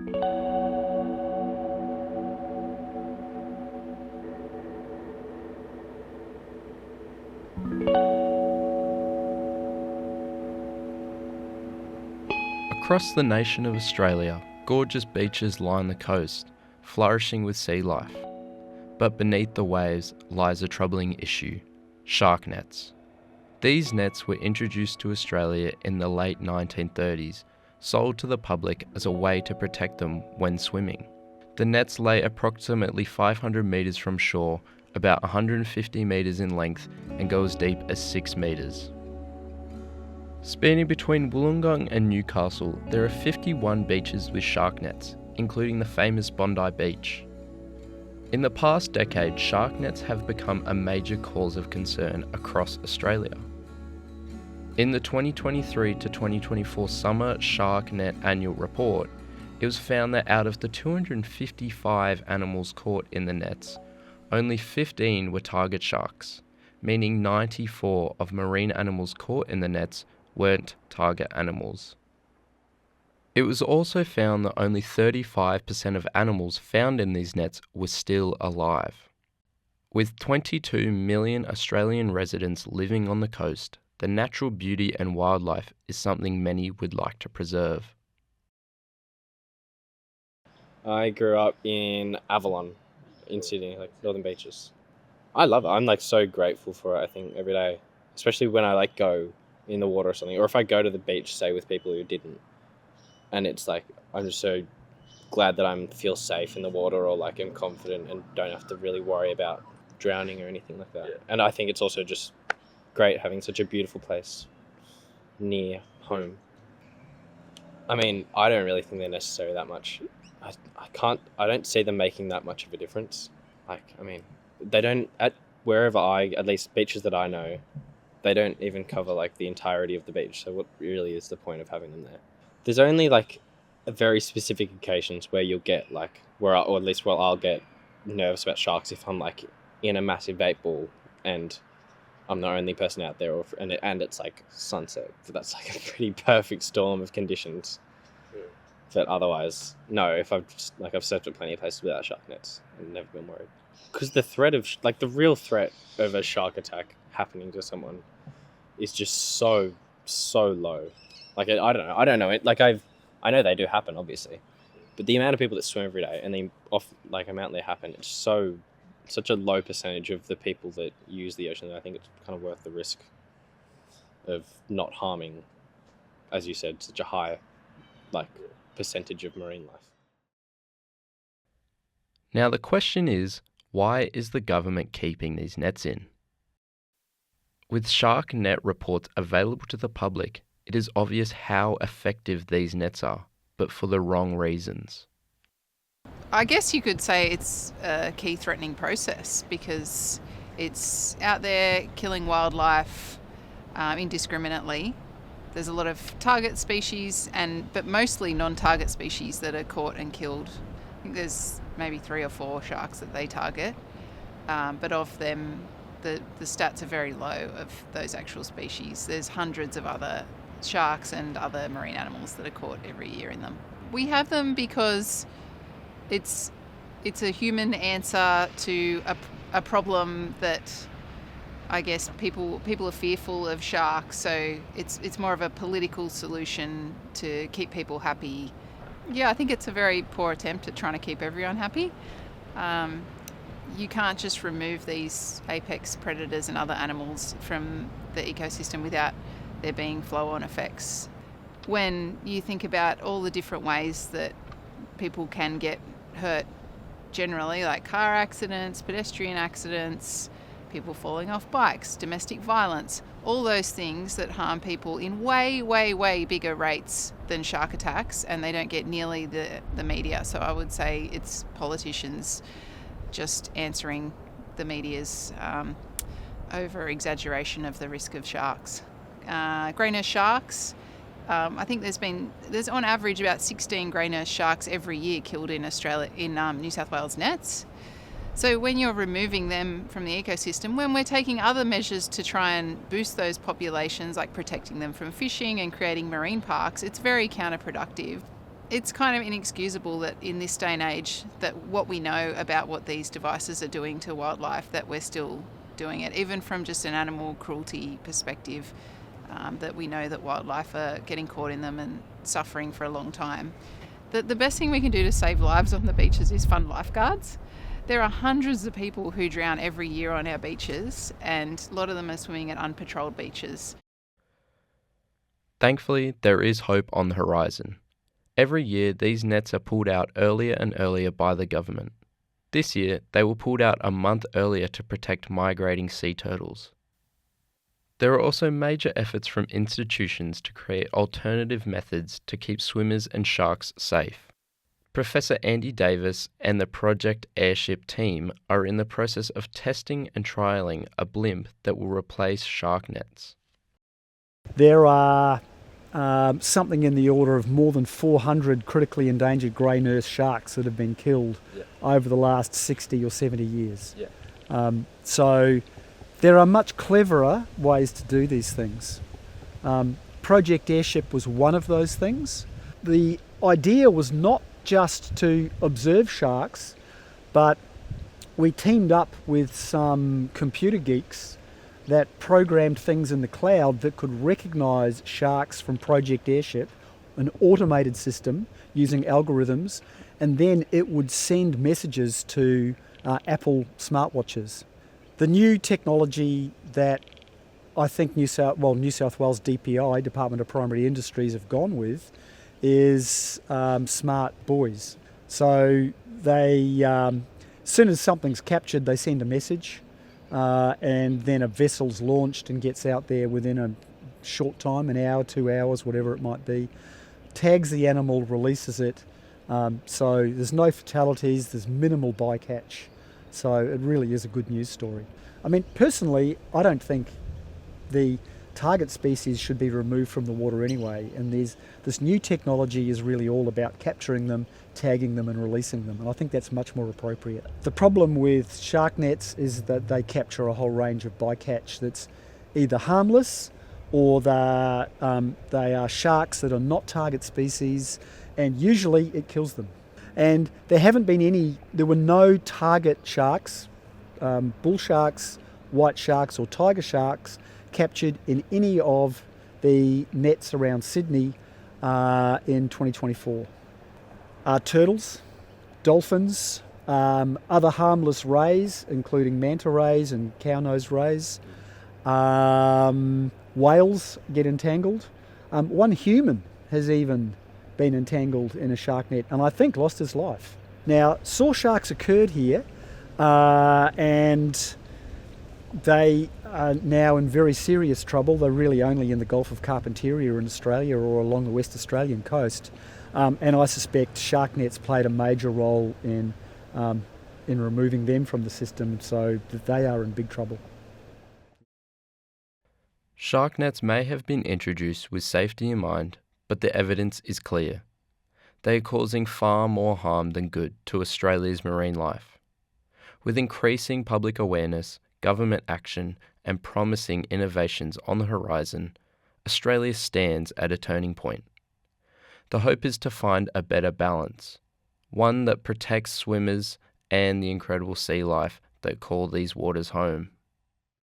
Across the nation of Australia, gorgeous beaches line the coast, flourishing with sea life. But beneath the waves lies a troubling issue: shark nets. These nets were introduced to Australia in the late 1930s, sold to the public as a way to protect them when swimming. The nets lay approximately 500 metres from shore, about 150 metres in length, and go as deep as 6 metres. Spanning between Wollongong and Newcastle, there are 51 beaches with shark nets, including the famous Bondi Beach. In the past decade, shark nets have become a major cause of concern across Australia. In the 2023 to 2024 Summer Shark Net Annual Report, it was found that out of the 255 animals caught in the nets, only 15 were target sharks, meaning 94 of marine animals caught in the nets weren't target animals. It was also found that only 35% of animals found in these nets were still alive. With 22 million Australian residents living on the coast, the natural beauty and wildlife is something many would like to preserve. I grew up in Avalon, in Sydney, like Northern Beaches. I love it. I'm so grateful for it, I think, every day. Especially when I go in the water or something, or if I go to the beach, say, with people who didn't. And it's I'm just so glad that I feel safe in the water, or am confident and don't have to really worry about drowning or anything like that. Yeah. And I think it's also just great having such a beautiful place near home. I mean, I don't really think they're necessary that much. I don't see them making that much of a difference. They don't, at least beaches that I know, they don't even cover the entirety of the beach. So what really is the point of having them there? There's only very specific occasions where you'll get I'll get nervous about sharks if I'm in a massive vape ball and I'm the only person out there, and it's sunset. So that's a pretty perfect storm of conditions. Yeah. But otherwise, no. If I've surfed at plenty of places without shark nets and never been worried, because the threat of the real threat of a shark attack happening to someone is just so low. I don't know it. I know they do happen, obviously, but the amount of people that swim every day and the amount they happen, it's such a low percentage of the people that use the ocean that I think it's kind of worth the risk of not harming, as you said, such a high percentage of marine life. Now the question is, why is the government keeping these nets in? With shark net reports available to the public, it is obvious how effective these nets are, but for the wrong reasons. I guess you could say it's a key threatening process because it's out there killing wildlife indiscriminately. There's a lot of target species, but mostly non-target species that are caught and killed. I think there's maybe 3 or 4 sharks that they target, but of them, the stats are very low of those actual species. There's hundreds of other sharks and other marine animals that are caught every year in them. We have them because it's a human answer to a problem that I guess people are fearful of sharks, so it's more of a political solution to keep people happy. Yeah, I think it's a very poor attempt at trying to keep everyone happy. You can't just remove these apex predators and other animals from the ecosystem without there being flow-on effects. When you think about all the different ways that people can get hurt generally, like car accidents, pedestrian accidents, people falling off bikes, domestic violence, all those things that harm people in way, way, way bigger rates than shark attacks, and they don't get nearly the media. So I would say it's politicians just answering the media's over-exaggeration of the risk of sharks. Grey nurse sharks, I think there's on average about 16 grey nurse sharks every year killed in Australia, in New South Wales nets. So when you're removing them from the ecosystem, when we're taking other measures to try and boost those populations, like protecting them from fishing and creating marine parks, it's very counterproductive. It's kind of inexcusable that in this day and age that what we know about what these devices are doing to wildlife, that we're still doing it, even from just an animal cruelty perspective, that we know that wildlife are getting caught in them and suffering for a long time. The best thing we can do to save lives on the beaches is fund lifeguards. There are hundreds of people who drown every year on our beaches, and a lot of them are swimming at unpatrolled beaches. Thankfully, there is hope on the horizon. Every year, these nets are pulled out earlier and earlier by the government. This year, they were pulled out a month earlier to protect migrating sea turtles. There are also major efforts from institutions to create alternative methods to keep swimmers and sharks safe. Professor Andy Davis and the Project Airship team are in the process of testing and trialling a blimp that will replace shark nets. There are something in the order of more than 400 critically endangered grey nurse sharks that have been killed over the last 60 or 70 years. So there are much cleverer ways to do these things. Project Airship was one of those things. The idea was not just to observe sharks, but we teamed up with some computer geeks that programmed things in the cloud that could recognise sharks from Project Airship, an automated system using algorithms, and then it would send messages to Apple smartwatches. The new technology that I think New South Wales DPI, Department of Primary Industries, have gone with is smart buoys. So they, as soon as something's captured, they send a message, and then a vessel's launched and gets out there within a short time, an hour, 2 hours, whatever it might be, tags the animal, releases it. So there's no fatalities, there's minimal bycatch. So it really is a good news story. I mean, personally, I don't think the target species should be removed from the water anyway, and this new technology is really all about capturing them, tagging them and releasing them, and I think that's much more appropriate. The problem with shark nets is that they capture a whole range of bycatch that's either harmless or they are sharks that are not target species, and usually it kills them. And there were no target sharks, bull sharks, white sharks or tiger sharks captured in any of the nets around Sydney in 2024. Turtles, dolphins, other harmless rays, including manta rays and cow-nosed rays. Whales get entangled. One human has even been entangled in a shark net and I think lost his life. Now, saw sharks occurred here and they are now in very serious trouble. They're really only in the Gulf of Carpentaria in Australia or along the West Australian coast. And I suspect shark nets played a major role in removing them from the system, so that they are in big trouble. Shark nets may have been introduced with safety in mind, but the evidence is clear. They are causing far more harm than good to Australia's marine life. With increasing public awareness, government action, and promising innovations on the horizon, Australia stands at a turning point. The hope is to find a better balance, one that protects swimmers and the incredible sea life that call these waters home.